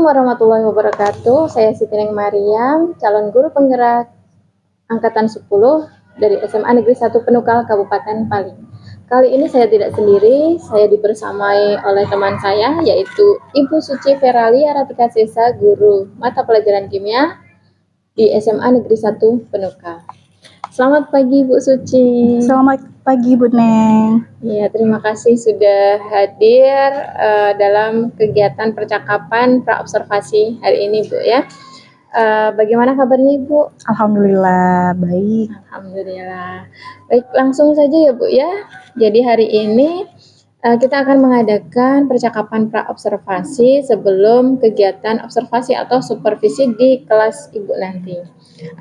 warahmatullahi wabarakatuh. Saya Siti Neng Mariam, calon guru penggerak angkatan 10 dari SMA Negeri 1 Penukal Kabupaten Paling. Kali ini saya tidak sendiri, saya dibersamai oleh teman saya yaitu Ibu Suci Feralia Ratika Sesa, guru mata pelajaran kimia di SMA Negeri 1 Penukal. Selamat pagi Bu Suci. Selamat pagi Bu Neng. Ya, terima kasih sudah hadir dalam kegiatan percakapan praobservasi hari ini Bu ya. Bagaimana kabarnya Ibu? Alhamdulillah baik. Alhamdulillah. Baik, langsung saja ya Bu ya. Jadi hari ini kita akan mengadakan percakapan praobservasi sebelum kegiatan observasi atau supervisi di kelas Ibu nanti.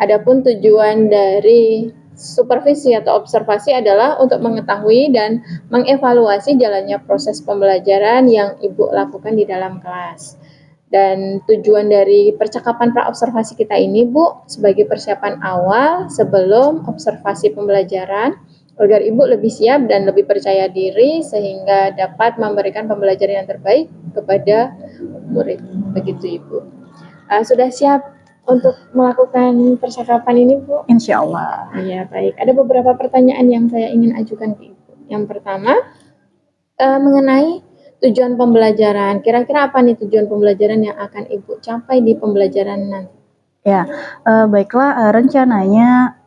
Adapun tujuan dari supervisi atau observasi adalah untuk mengetahui dan mengevaluasi jalannya proses pembelajaran yang Ibu lakukan di dalam kelas. Dan tujuan dari percakapan praobservasi kita ini Bu, sebagai persiapan awal sebelum observasi pembelajaran, agar Ibu lebih siap dan lebih percaya diri sehingga dapat memberikan pembelajaran yang terbaik kepada murid. Begitu Ibu. Sudah siap untuk melakukan percakapan ini Bu? Insya Allah. Iya, baik. Ada beberapa pertanyaan yang saya ingin ajukan ke Ibu. Yang pertama, mengenai tujuan pembelajaran. Kira-kira apa nih tujuan pembelajaran yang akan Ibu capai di pembelajaran nanti? Ya, baiklah, rencananya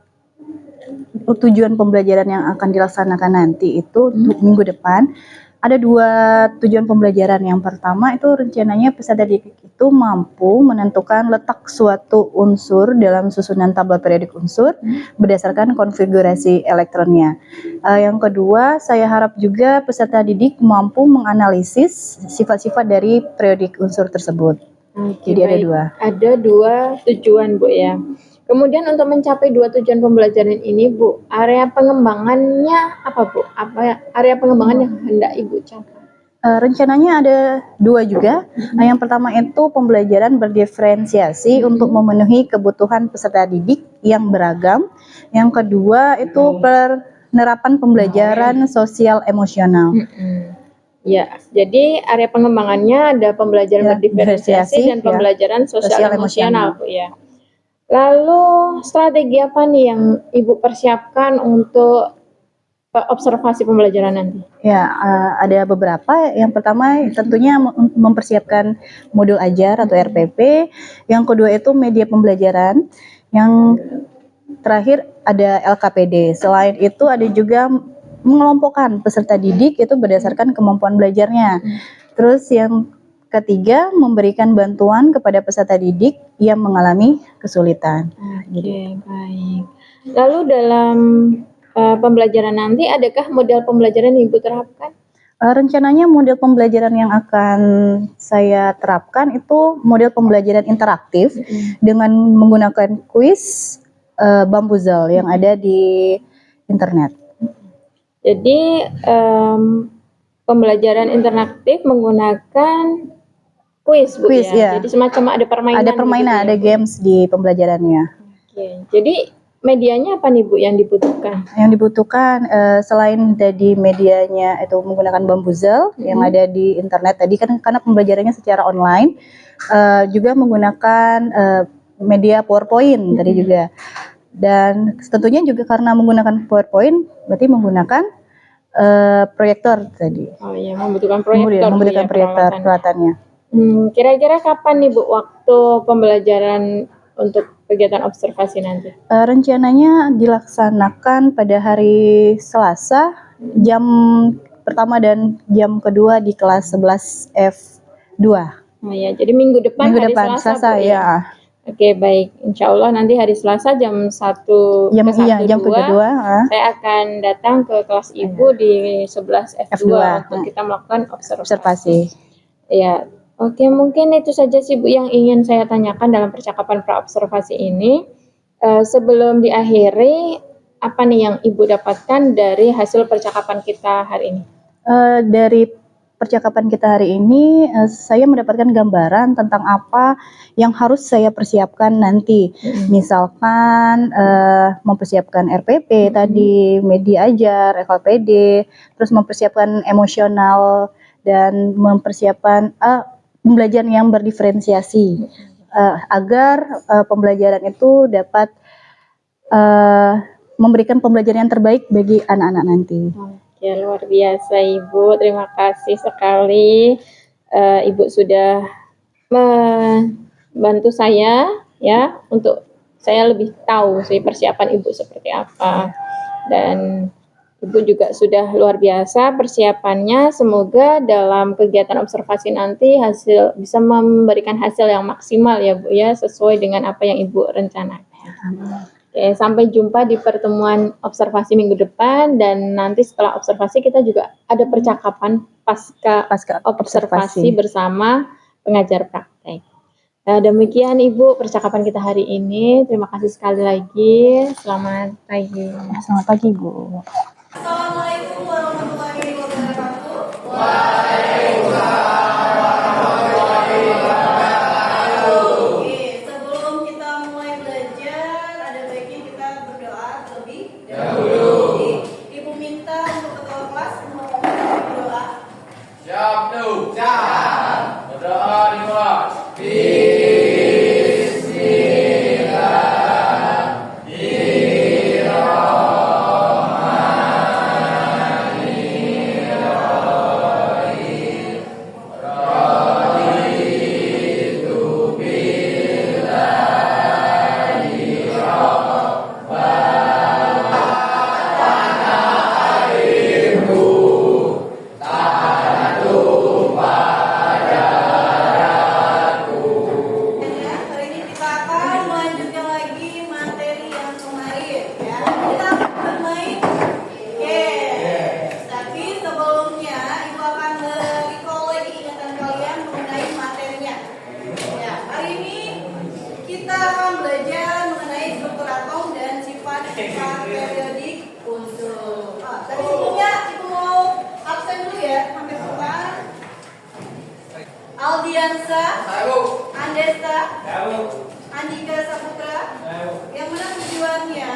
tujuan pembelajaran yang akan dilaksanakan nanti itu untuk minggu depan ada 2 tujuan pembelajaran. Yang pertama itu rencananya peserta didik itu mampu menentukan letak suatu unsur dalam susunan tabel periodik unsur berdasarkan konfigurasi elektronnya. Yang kedua, saya harap juga peserta didik mampu menganalisis sifat-sifat dari periodik unsur tersebut. Jadi baik. ada 2 2. tujuan Bu ya. Kemudian untuk mencapai 2 tujuan pembelajaran ini Bu, area pengembangannya apa Bu? Apa area pengembangan yang hendak Ibu capai? Rencananya ada 2 juga. Yang pertama itu pembelajaran berdiferensiasi untuk memenuhi kebutuhan peserta didik yang beragam. Yang kedua itu penerapan pembelajaran sosial emosional. Ya, jadi area pengembangannya ada pembelajaran berdiferensiasi dan pembelajaran sosial emosional Bu ya. Lalu strategi apa nih yang Ibu persiapkan untuk observasi pembelajaran nanti? Ya, ada beberapa. Yang pertama tentunya mempersiapkan modul ajar atau RPP. Yang kedua itu media pembelajaran. Yang terakhir ada LKPD. Selain itu ada juga mengelompokkan peserta didik itu berdasarkan kemampuan belajarnya. Terus yang ketiga, memberikan bantuan kepada peserta didik yang mengalami kesulitan. Oke, baik. Lalu dalam pembelajaran nanti, adakah model pembelajaran yang Ibu terapkan? Rencananya model pembelajaran yang akan saya terapkan itu model pembelajaran interaktif dengan menggunakan kuis Bamboozle yang ada di internet. Jadi pembelajaran interaktif menggunakan kuis Bu ya? Jadi semacam ada permainan. Ada permainan, gitu, ada games di pembelajarannya. Oke, jadi medianya apa nih Bu yang dibutuhkan? Yang dibutuhkan selain dari medianya itu menggunakan Bamboozle yang ada di internet tadi kan karena pembelajarannya secara online, juga menggunakan media PowerPoint tadi juga. Dan tentunya juga karena menggunakan PowerPoint berarti menggunakan proyektor tadi. Oh iya, membutuhkan proyektor. Membutuhkan proyektor peralatannya. Kira-kira kapan nih Bu waktu pembelajaran untuk kegiatan observasi nanti? Rencananya dilaksanakan pada hari Selasa, jam pertama dan jam kedua di kelas 11 F2. Oh ya, jadi minggu depan hari Selasa Bu, ya. Oke, baik. Insya Allah nanti hari Selasa jam 1 jam kedua, saya akan datang ke kelas Ibu di 11 F2 untuk kita melakukan observasi. Ya. Oke, mungkin itu saja sih Bu yang ingin saya tanyakan dalam percakapan praobservasi ini. Sebelum diakhiri, apa nih yang Ibu dapatkan dari hasil percakapan kita hari ini? Dari percakapan kita hari ini, saya mendapatkan gambaran tentang apa yang harus saya persiapkan nanti. Misalkan mempersiapkan RPP tadi, media ajar, LKPD, terus mempersiapkan emosional dan mempersiapkan pembelajaran yang berdiferensiasi agar pembelajaran itu dapat memberikan pembelajaran yang terbaik bagi anak-anak nanti. Oke, luar biasa Ibu. Terima kasih sekali. Ibu sudah membantu saya ya untuk saya lebih tahu sih persiapan Ibu seperti apa. Dan Ibu juga sudah luar biasa persiapannya. Semoga dalam kegiatan observasi nanti bisa memberikan hasil yang maksimal ya Bu ya, sesuai dengan apa yang Ibu rencanakan. Oke, sampai jumpa di pertemuan observasi minggu depan, dan nanti setelah observasi kita juga ada percakapan pasca observasi bersama pengajar praktek. Nah, demikian Ibu percakapan kita hari ini. Terima kasih sekali lagi. Selamat pagi. Selamat pagi Bu. Assalamualaikum warahmatullahi wabarakatuh. Oke, sebelum kita mulai belajar, ada baiknya kita berdoa terlebih dahulu. Ibu minta untuk ketua kelas untuk berdoa. Siap, Nu. Siap. Berdoa dimulai. Hari ini kita akan melanjutkan lagi materi yang kemarin ya. Kita akan bermain game. Tapi sebelumnya Ibu akan recall lagi ingatan kalian mengenai materinya. Ya, hari ini kita akan belajar mengenai struktur atom dan sifat-sifat periodik unsur. Tapi sebelumnya Ibu mau absen dulu ya, sampai depan. Aldiansa, Andesta, Andika Saputra, yang mana tujuannya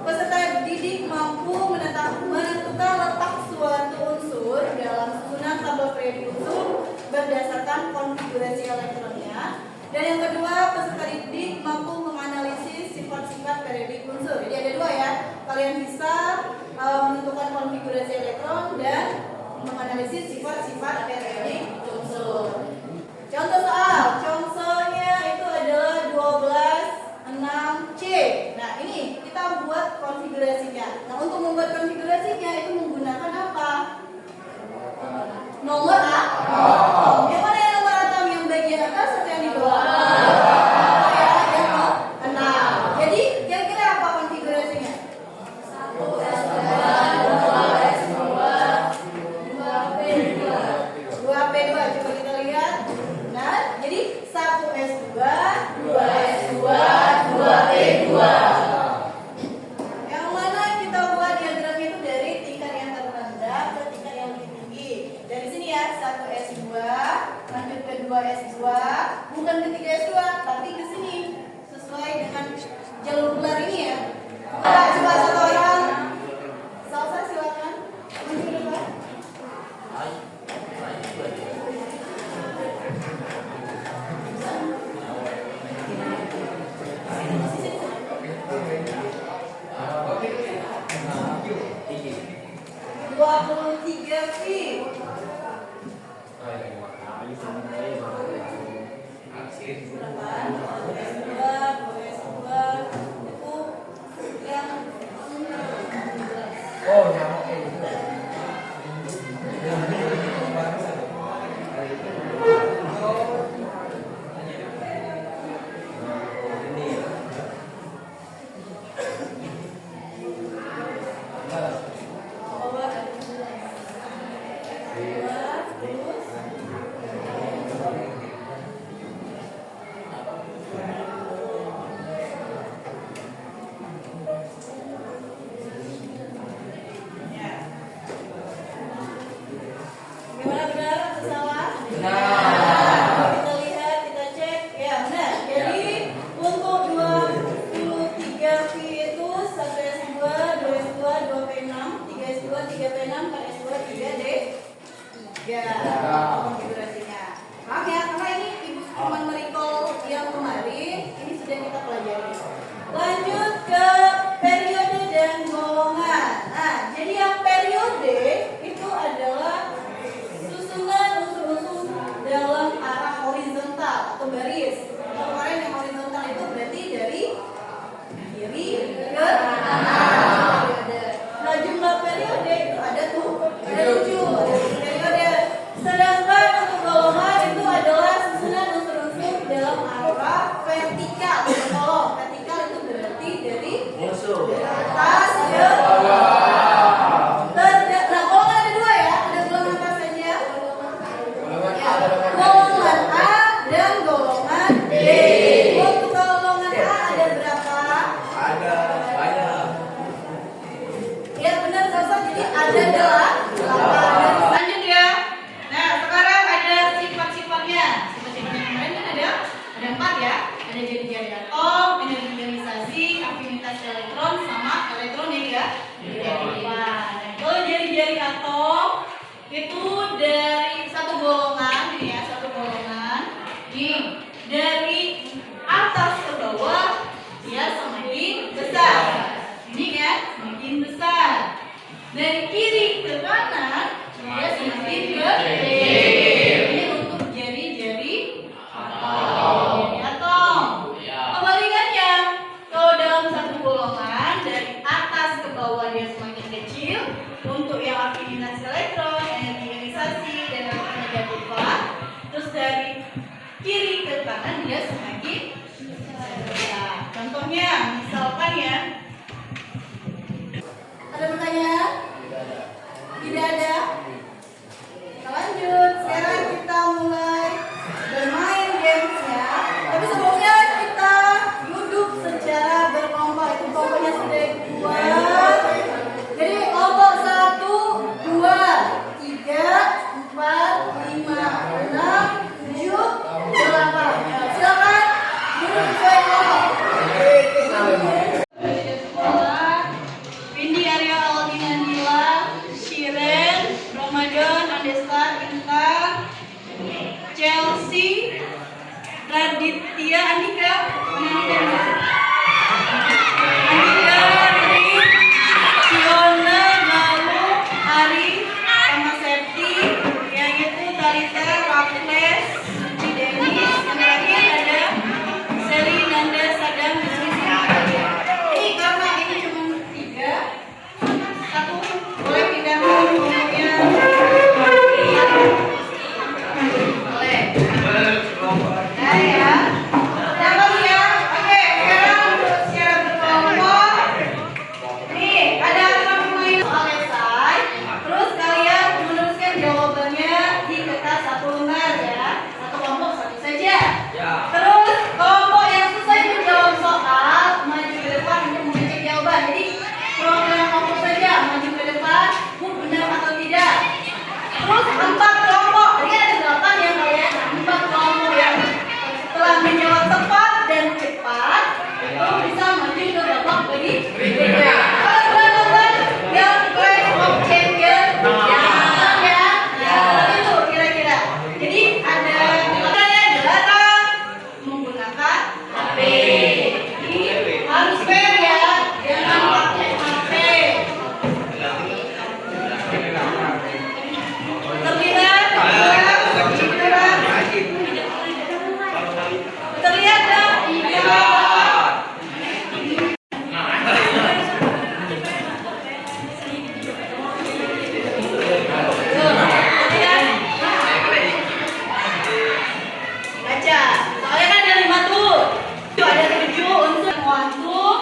peserta didik mampu menentukan letak suatu unsur dalam susunan tabel periodik unsur berdasarkan konfigurasi elektronnya. Dan yang kedua, peserta didik mampu menganalisis sifat-sifat periodik unsur. Jadi ada dua ya, kalian bisa menentukan konfigurasi elektron dan menganalisis sifat-sifat periodik unsur. Contoh soal, contohnya itu adalah 12, 6C. Nah ini kita buat konfigurasinya. Nah untuk membuat konfigurasinya itu menggunakan apa? Nomor atom. Yang mana yang nomor atom? Yang bagian atas atau yang di bawah? Ya, yang 6. Jadi kira-kira apa konfigurasinya? 2P2, coba kita lihat. Nah, jadi 1S2, 2S2, 2P2. Yang mana kita buat diagramnya itu dari tingkat yang terendah ke tingkat yang lebih tinggi. Dari sini ya, 1S2, lanjut ke 2S2, bukan ke 3S2, tapi ke sini. Sesuai dengan jalur gelar ini ya. Coba satu orang. Salsa silakan. Maju ke depan. Tiga feet. Gimana, benar atau salah? Benar. Kita lihat, kita cek. Ya, benar. Jadi untuk 23 V itu 1S2, 2S2, 2P6, 3S2, 3P6, 4S2, 3D. Ya, konfigurasinya. Jadi kalau udah nonton yang Clash of Champions, ya itu kira-kira. Jadi ada saya dilarang menggunakan HP. Jadi harus fair ya, jangan pakai HP. Terlihat? Terlihat nggak? Baca. Soalnya kan ada 5 tuh. Tuh ada 7 unsur kuantum.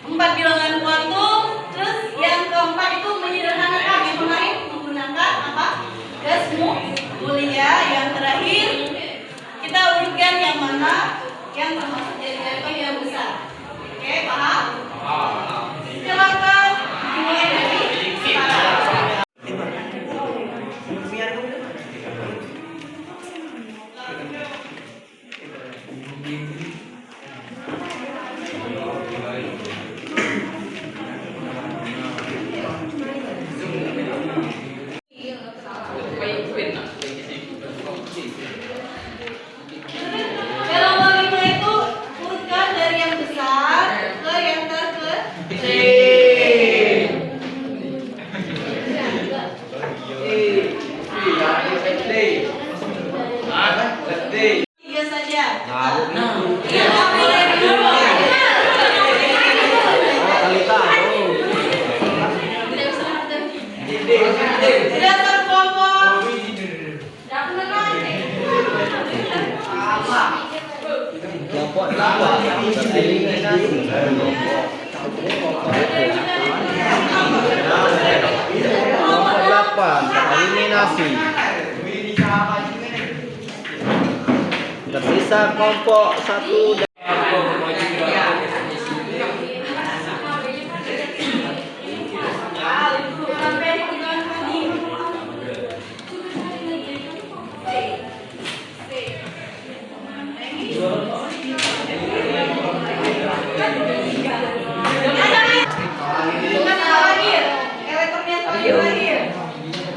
4 bilangan kuantum. Terus yang keempat itu menyederhanakan yang lain menggunakan apa? Gas mulia. Yang terakhir kita urutkan yang mana yang termasuk jari-jari yang besar. Oke, paham? Silakan dimulai dari sekarang. Kalau mau lima itu urutkan dari yang besar ke yang terkecil. Tiga saja. Yang ambil dari dulu. Sudah terkelompok. Kelompok 8 tereliminasi. Kelompok 8 tereliminasi. Tersisa kelompok 1 dan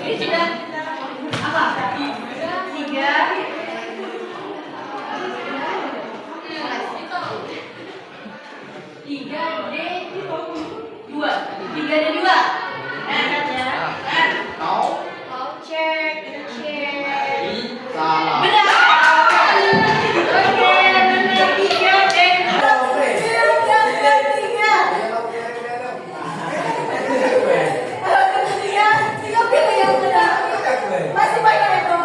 Ini sudah apa? 3 3D2. 3D2. Cek, kita cek. Benar. Oke, benar 3D. Pilih yang benar. Masih banyak itu.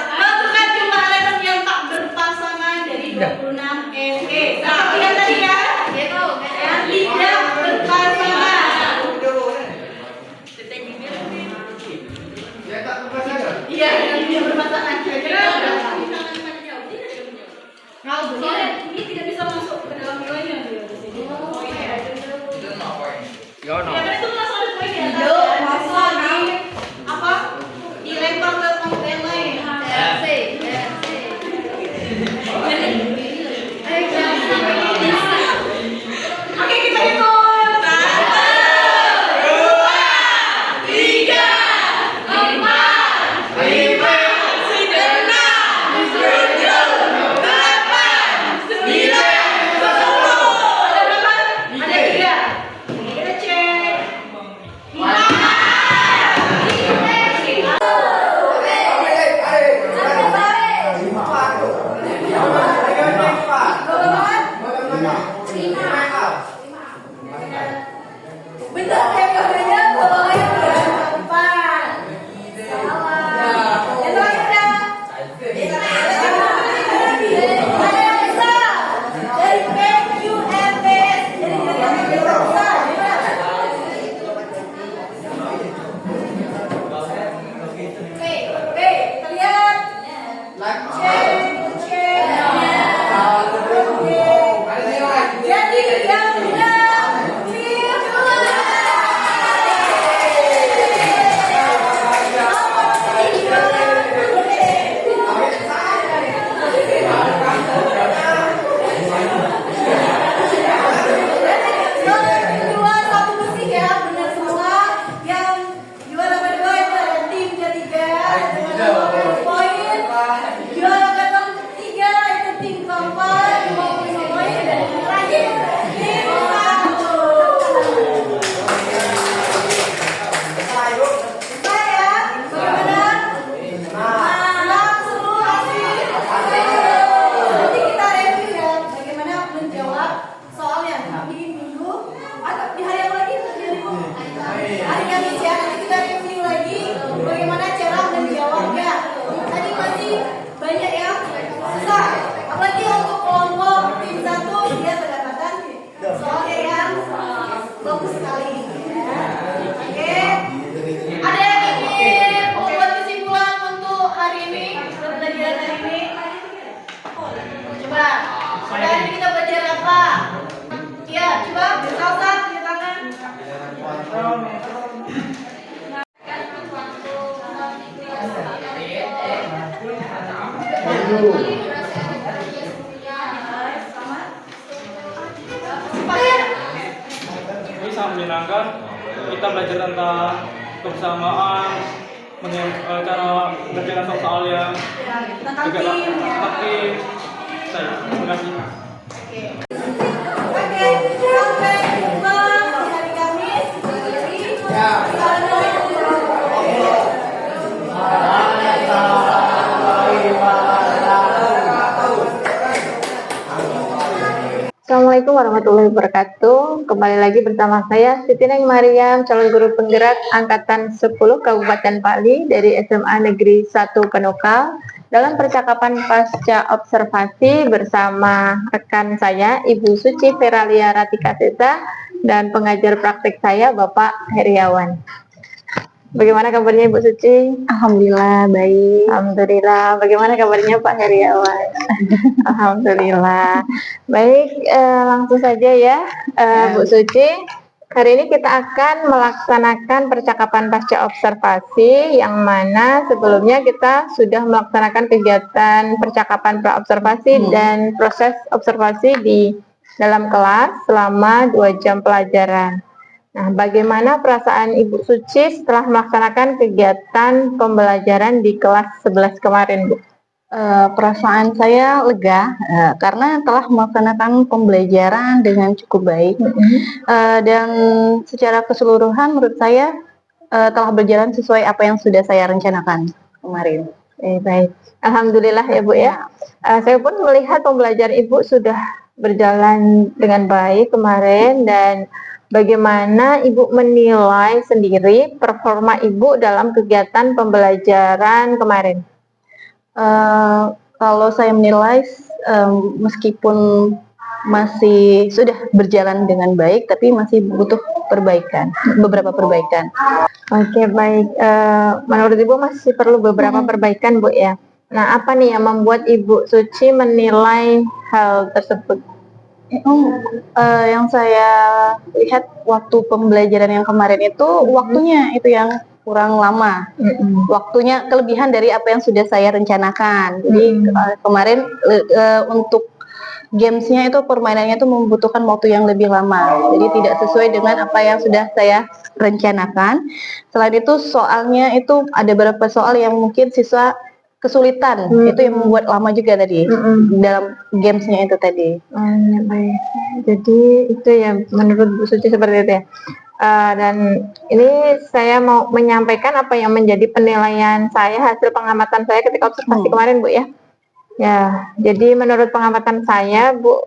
Tentukan jumlah elektron yang tak berpasangan dari 26 NE. Seperti yang tadi ya, yang tidak berpasangan. Iya, yang tidak berpasangan. Soalnya ini tidak bisa masuk ke dalam nilainya. Ya, kan itu langsung ada poin ya. Apa? Dilempar ke kelompok yang lain. Oke, kita hitung. 1, 2, 3, 4, 5, 6, 7, 8, 9, 10. Ada berapa? Ada 3. Kita cek. 5. Sekarang ini kita belajar apa? Ya, coba salsa di tangan. Ini sangat menyenangkan. Kita belajar tentang kebersamaan, cara berjalan soal yang Tentang juga tim. seperti saya. Terima kasih. Oke, sampai jumpa di hari Kamis. Assalamualaikum warahmatullahi wabarakatuh. Kembali lagi bersama saya Siti Neng Mariam, calon guru penggerak angkatan 10 Kabupaten Pali dari SMA Negeri 1 Penukal. Dalam percakapan pasca observasi bersama rekan saya Ibu Suci Veralia Ratika Seta dan pengajar praktik saya Bapak Heriawan. Bagaimana kabarnya Ibu Suci? Alhamdulillah baik. Alhamdulillah. Bagaimana kabarnya Pak Heriawan? Alhamdulillah. Baik, langsung saja ya, Bu Suci. Hari ini kita akan melaksanakan percakapan pasca observasi, yang mana sebelumnya kita sudah melaksanakan kegiatan percakapan pra-observasi dan proses observasi di dalam kelas selama 2 jam pelajaran. Nah, bagaimana perasaan Ibu Suci setelah melaksanakan kegiatan pembelajaran di kelas 11 kemarin, Bu? Perasaan saya lega karena telah melaksanakan pembelajaran dengan cukup baik. Dan secara keseluruhan menurut saya telah berjalan sesuai apa yang sudah saya rencanakan kemarin. Baik. Alhamdulillah ya Bu ya. Saya pun melihat pembelajaran Ibu sudah berjalan dengan baik kemarin, dan bagaimana Ibu menilai sendiri performa Ibu dalam kegiatan pembelajaran kemarin? Kalau saya menilai meskipun masih sudah berjalan dengan baik, tapi masih butuh beberapa perbaikan. Oke, baik. Menurut Ibu masih perlu beberapa perbaikan, Bu ya. Nah, apa nih yang membuat Ibu Suci menilai hal tersebut? Yang saya lihat waktu pembelajaran yang kemarin itu waktunya itu yang kurang lama. Waktunya kelebihan dari apa yang sudah saya rencanakan. Jadi kemarin untuk gamesnya itu permainannya itu membutuhkan waktu yang lebih lama. Jadi tidak sesuai dengan apa yang sudah saya rencanakan. Selain itu soalnya itu ada beberapa soal yang mungkin siswa kesulitan. Itu yang membuat lama juga tadi dalam gamesnya itu tadi. Ya, baik. Jadi itu ya menurut Bu Suci seperti itu ya. Dan ini saya mau menyampaikan apa yang menjadi penilaian saya, hasil pengamatan saya ketika observasi kemarin, Bu ya. Ya, jadi menurut pengamatan saya, Bu,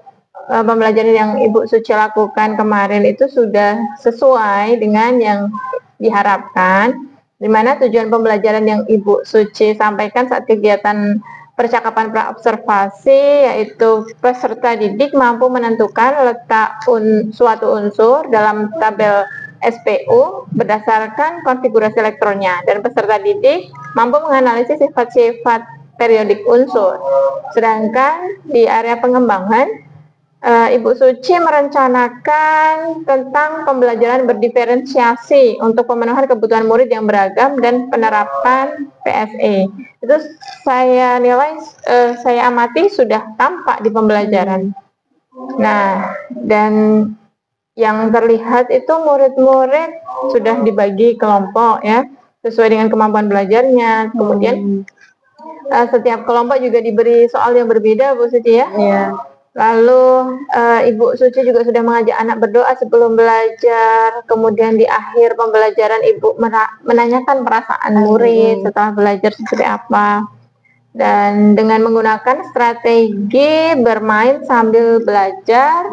pembelajaran yang Ibu Suci lakukan kemarin itu sudah sesuai dengan yang diharapkan, di mana tujuan pembelajaran yang Ibu Suci sampaikan saat kegiatan percakapan pra-observasi yaitu peserta didik mampu menentukan letak suatu unsur dalam tabel SPU berdasarkan konfigurasi elektronnya, dan peserta didik mampu menganalisis sifat-sifat periodik unsur. Sedangkan di area pengembangan, Ibu Suci merencanakan tentang pembelajaran berdiferensiasi untuk pemenuhan kebutuhan murid yang beragam dan penerapan PSE. Itu saya nilai, saya amati sudah tampak di pembelajaran. Nah, dan yang terlihat itu murid-murid sudah dibagi kelompok ya, sesuai dengan kemampuan belajarnya. Kemudian setiap kelompok juga diberi soal yang berbeda, Bu Suci ya. Lalu Ibu Suci juga sudah mengajak anak berdoa sebelum belajar. Kemudian di akhir pembelajaran Ibu menanyakan perasaan murid setelah belajar seperti apa. Dan dengan menggunakan strategi bermain sambil belajar,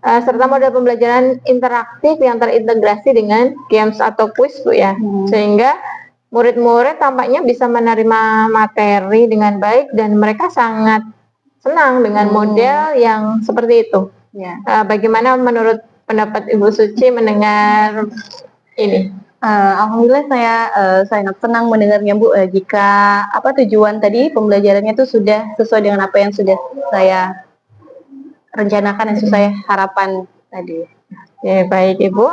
serta model pembelajaran interaktif yang terintegrasi dengan games atau quiz, Bu ya. Sehingga murid-murid tampaknya bisa menerima materi dengan baik dan mereka sangat senang dengan model yang seperti itu. Bagaimana menurut pendapat Ibu Suci mendengar ini? Alhamdulillah saya sangat senang mendengarnya, Bu. Jika tujuan tadi pembelajarannya itu sudah sesuai dengan apa yang sudah saya rencanakan dan sesuai harapan tadi. Oke, baik Ibu.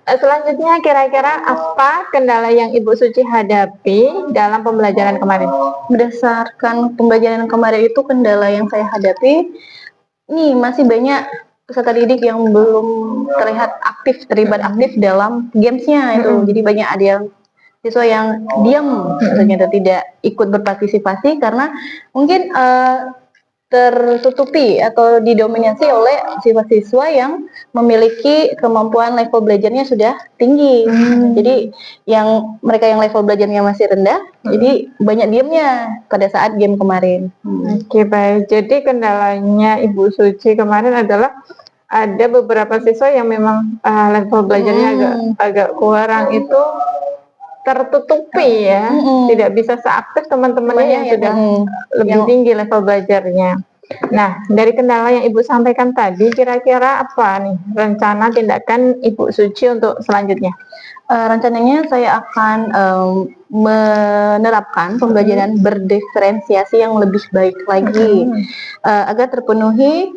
Selanjutnya kira-kira apa kendala yang Ibu Suci hadapi dalam pembelajaran kemarin? Berdasarkan pembelajaran kemarin itu kendala yang saya hadapi, nih masih banyak peserta didik yang belum terlibat aktif dalam gamesnya itu. Jadi banyak ada yang siswa yang diam, maksudnya tidak ikut berpartisipasi karena mungkin tertutupi atau didominasi oleh siswa-siswa yang memiliki kemampuan level belajarnya sudah tinggi. Jadi mereka yang level belajarnya masih rendah, jadi banyak diamnya pada saat game kemarin. Oke, baik. Jadi kendalanya Ibu Suci kemarin adalah ada beberapa siswa yang memang level belajarnya agak kurang, itu tertutupi ya, tidak bisa seaktif teman-temannya yang sudah lebih tinggi level belajarnya. Nah, dari kendala yang Ibu sampaikan tadi, kira-kira apa nih rencana tindakan Ibu Suci untuk selanjutnya? Rencananya saya akan menerapkan pembelajaran berdiferensiasi yang lebih baik lagi agar terpenuhi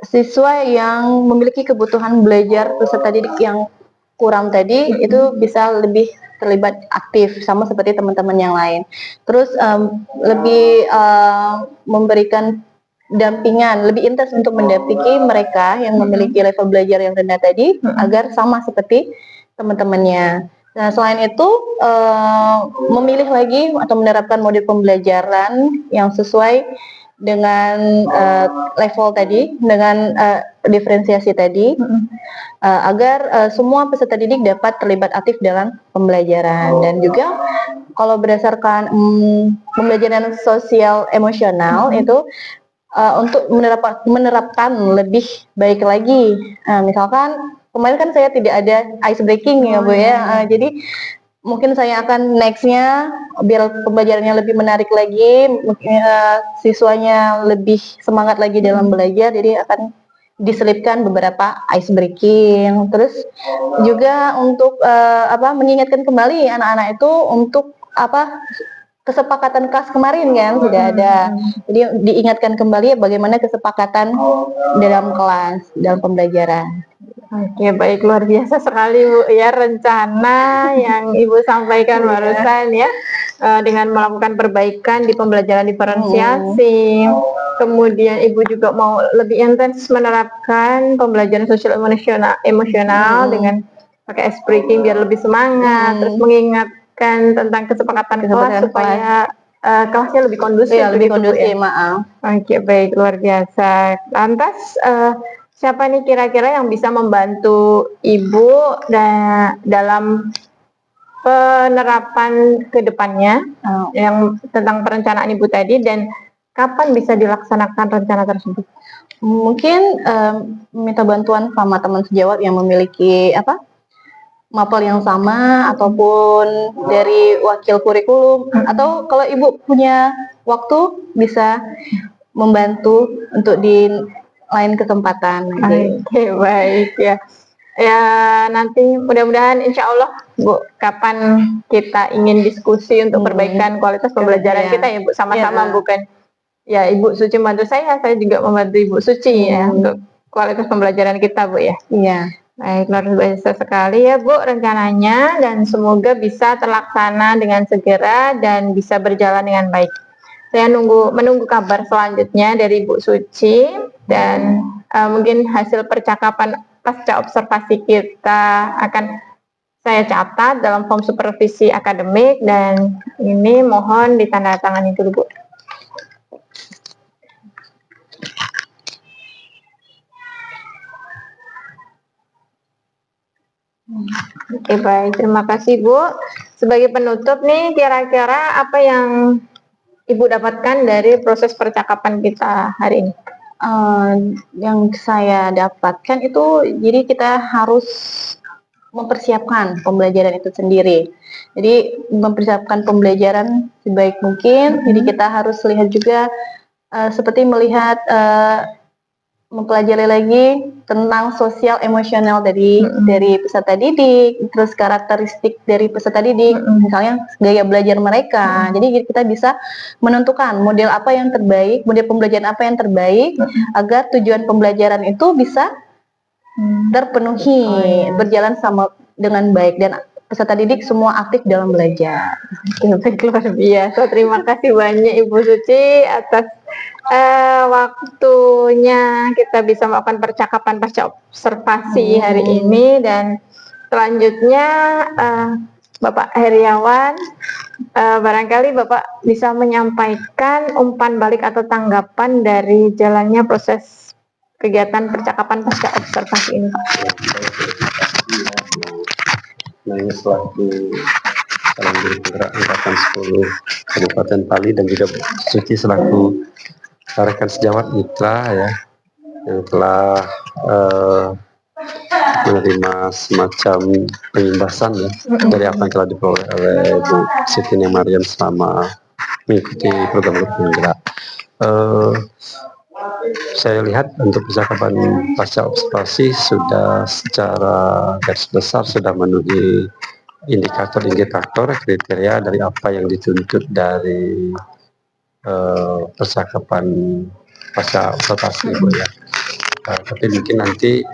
siswa yang memiliki kebutuhan belajar peserta didik yang kurang tadi itu bisa lebih terlibat aktif sama seperti teman-teman yang lain. Terus lebih memberikan dampingan lebih intens untuk mendampingi mereka yang memiliki level belajar yang rendah tadi agar sama seperti teman-temannya. Nah, selain itu memilih lagi atau menerapkan model pembelajaran yang sesuai dengan level tadi, dengan diferensiasi tadi, agar semua peserta didik dapat terlibat aktif dalam pembelajaran. Dan juga kalau berdasarkan pembelajaran sosial emosional itu untuk menerapkan lebih baik lagi. Misalkan kemarin kan saya tidak ada ice breaking ya Bu ya, jadi mungkin saya akan nextnya biar pembelajarannya lebih menarik lagi, siswanya lebih semangat lagi dalam belajar, jadi akan diselipkan beberapa ice breaking. Terus juga untuk mengingatkan kembali anak-anak itu untuk kesepakatan kelas kemarin kan sudah ada, jadi diingatkan kembali bagaimana kesepakatan dalam kelas dalam pembelajaran. Oke, baik, luar biasa sekali Bu ya rencana yang Ibu sampaikan barusan ya, dengan melakukan perbaikan di pembelajaran diferensiasi. Kemudian Ibu juga mau lebih intens menerapkan pembelajaran sosial emosional dengan pakai ice breaking biar lebih semangat, terus mengingatkan tentang kesepakatan kelas supaya kelasnya lebih kondusif. Ya, lebih kondusif, maaf. Oke, baik, luar biasa. Lantas siapa nih kira-kira yang bisa membantu Ibu dalam penerapan ke depannya yang tentang perencanaan Ibu tadi, dan kapan bisa dilaksanakan rencana tersebut? Mungkin minta bantuan sama teman sejawat yang memiliki mapel yang sama ataupun dari wakil kurikulum, atau kalau Ibu punya waktu bisa membantu untuk di lain kesempatan. Oke, baik ya. Ya, nanti mudah-mudahan insya Allah Bu, kapan kita ingin diskusi untuk perbaikan kualitas pembelajaran kita ya Bu, sama-sama, bukan ya Ibu Suci membantu saya juga membantu Ibu Suci ya untuk kualitas pembelajaran kita Bu ya. Iya. Baik, luar biasa sekali ya Bu rencananya, dan semoga bisa terlaksana dengan segera dan bisa berjalan dengan baik. Saya menunggu kabar selanjutnya dari Ibu Suci, dan mungkin hasil percakapan pasca observasi kita akan saya catat dalam form supervisi akademik, dan ini mohon ditandatangani dulu Bu. Oke, baik, terima kasih Bu. Sebagai penutup nih, kira-kira apa yang Ibu dapatkan dari proses percakapan kita hari ini? Yang saya dapatkan itu, jadi kita harus mempersiapkan pembelajaran itu sendiri. Jadi mempersiapkan pembelajaran sebaik mungkin. Jadi kita harus lihat juga seperti melihat mempelajari lagi tentang sosial emosional dari peserta didik, terus karakteristik dari peserta didik, misalnya gaya belajar mereka. Jadi kita bisa menentukan model apa yang terbaik, model pembelajaran apa yang terbaik agar tujuan pembelajaran itu bisa terpenuhi, berjalan sama dengan baik dan peserta didik semua aktif dalam belajar. Baik, luar biasa. Terima kasih banyak Ibu Suci atas waktunya kita bisa melakukan percakapan pasca observasi hari ini. Dan selanjutnya Bapak Heriawan, barangkali Bapak bisa menyampaikan umpan balik atau tanggapan dari jalannya proses kegiatan percakapan pasca observasi ini, Pak. Nah, ini selaku calon guru penggerak angkatan 10 Kabupaten Pali dan juga Bu Suci selaku rekan sejawat mitra ya yang telah menerima semacam pengimbasan ya dari apa yang telah diperoleh oleh Bu Siti Mariam selama mengikuti program guru penggerak. Saya lihat untuk percakapan pasca observasi sudah secara garis besar sudah memenuhi indikator-indikator kriteria dari apa yang dituntut dari percakapan pasca observasi Bu ya. Tapi mungkin nanti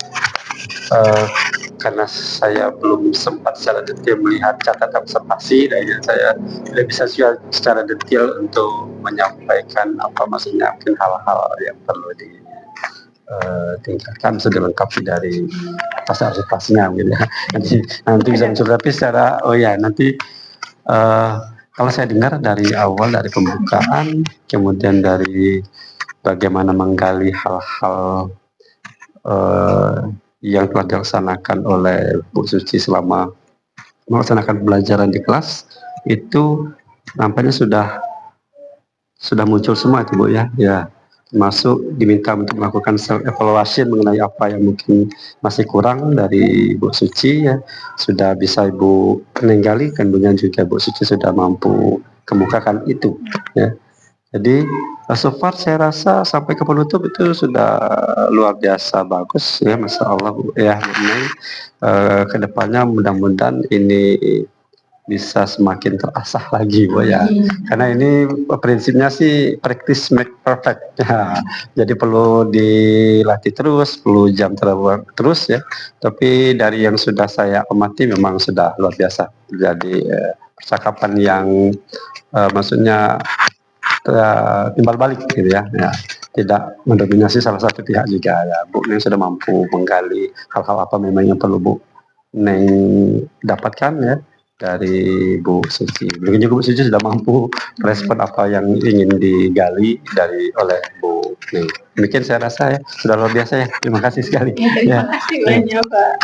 karena saya belum sempat secara detail melihat catatan observasi, dan saya tidak bisa secara detail untuk menyampaikan apa maksudnya, mungkin hal-hal yang perlu ditingkatkan sudah lengkap dari pasca observasinya gitu ya. Nanti bisa muncul, tapi secara nanti kalau saya dengar dari awal, dari pembukaan, kemudian dari bagaimana menggali hal-hal yang telah dilaksanakan oleh Bu Suci selama melaksanakan pembelajaran di kelas, itu nampaknya sudah muncul semua itu Bu ya. Termasuk diminta untuk melakukan self evaluation mengenai apa yang mungkin masih kurang dari Bu Suci ya, sudah bisa Ibu meninggali, kemudian juga Bu Suci sudah mampu kemukakan itu ya. Jadi so far saya rasa sampai ke penutup itu sudah luar biasa bagus ya, Masya Allah Bu ya. Kedepannya mudah-mudahan ini bisa semakin terasah lagi Bu ya, karena ini prinsipnya sih practice make perfect ya. Jadi perlu dilatih terus, perlu jam terbang terus ya. Tapi dari yang sudah saya amati memang sudah luar biasa. Jadi percakapan yang maksudnya timbal balik gitu ya, tidak mendominasi salah satu pihak juga ya. Bu Neng sudah mampu menggali hal-hal apa memang yang perlu Bu Neng dapatkan ya dari Bu Suci. Mungkin juga Bu Suci sudah mampu respon apa yang ingin digali oleh Bu Neng. Demikian saya rasa ya, sudah luar biasa ya. Terima kasih sekali. Terima kasih banyak Pak.